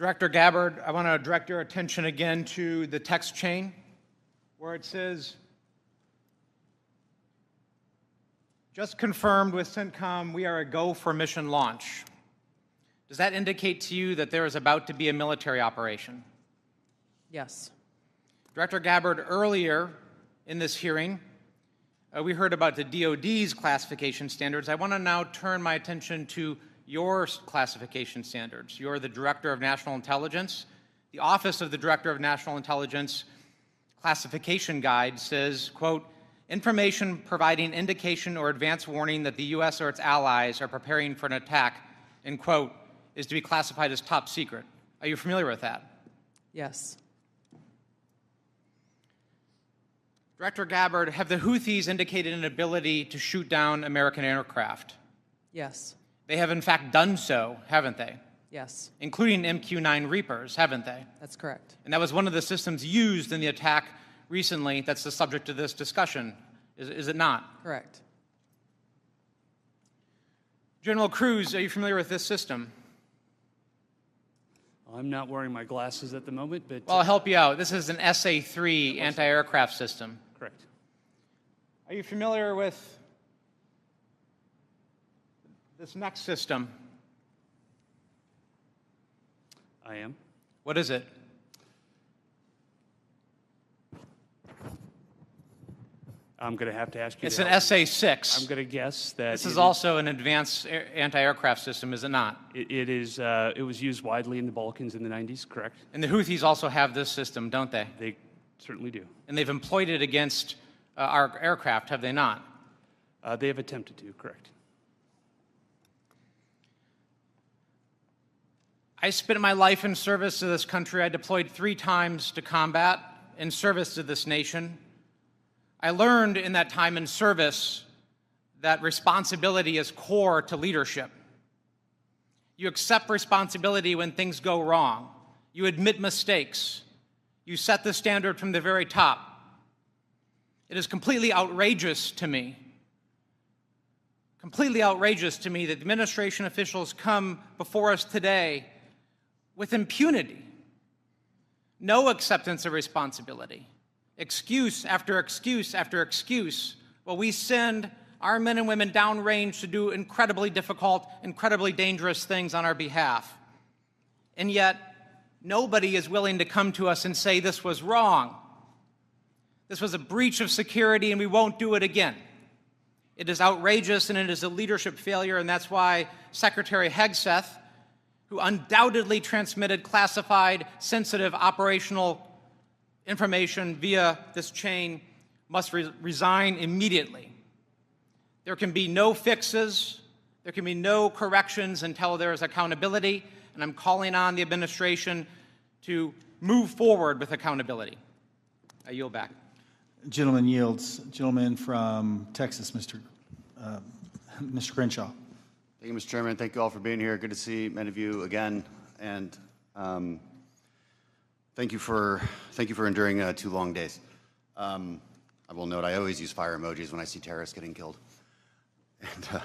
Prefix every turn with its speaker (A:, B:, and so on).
A: Director Gabbard, I want to direct your attention again to the text chain where it says, just confirmed with CENTCOM, we are a go for mission launch. Does that indicate to you that there is about to be a military operation?
B: Yes.
A: Director Gabbard, earlier in this hearing, we heard about the DoD's classification standards. I want to now turn my attention to your classification standards. You're the Director of National Intelligence. The Office of the Director of National Intelligence classification guide says, quote, information providing indication or advance warning that the U.S. or its allies are preparing for an attack, end quote, is to be classified as top secret. Are you familiar with that?
B: Yes.
A: Director Gabbard, have the Houthis indicated an ability to shoot down American aircraft?
B: Yes.
A: They have in fact done so, haven't they?
B: Yes.
A: Including MQ-9 Reapers, haven't they?
B: That's correct.
A: And that was one of the systems used in the attack recently that's the subject of this discussion, is it not?
B: Correct.
A: General Cruz, are you familiar with this system?
C: I'm not wearing my glasses at the moment, but...
A: Well, I'll help you out. This is an SA-3 anti-aircraft system.
C: Correct.
A: Are you familiar with this next system?
C: I am.
A: What is it?
C: I'm going to have to ask you
A: It's
C: to
A: an
C: help.
A: SA-6.
C: I'm going to guess that...
A: This is also an advanced anti-aircraft system, is it not?
C: It was used widely in the Balkans in the 90s, correct?
A: And the Houthis also have this system, don't they?
C: They certainly do.
A: And they've employed it against our aircraft, have they not?
C: They have attempted to, correct.
A: I spent my life in service to this country. I deployed 3 times to combat in service to this nation. I learned in that time in service that responsibility is core to leadership. You accept responsibility when things go wrong. You admit mistakes. You set the standard from the very top. It is completely outrageous to me that administration officials come before us today with impunity, no acceptance of responsibility, excuse after excuse after excuse, while we send our men and women downrange to do incredibly difficult, incredibly dangerous things on our behalf. And yet, nobody is willing to come to us and say this was wrong. This was a breach of security and we won't do it again. It is outrageous and it is a leadership failure, and that's why Secretary Hegseth, who undoubtedly transmitted classified, sensitive operational information via this chain, must resign immediately. There can be no fixes, there can be no corrections until there is accountability, and I'm calling on the administration to move forward with accountability. I yield back.
D: Gentleman yields. Gentleman from Texas, Mr. Crenshaw.
E: Thank you, Mr. Chairman. Thank you all for being here. Good to see many of you again, and thank you for enduring 2 long days. I will note I always use fire emojis when I see terrorists getting killed. And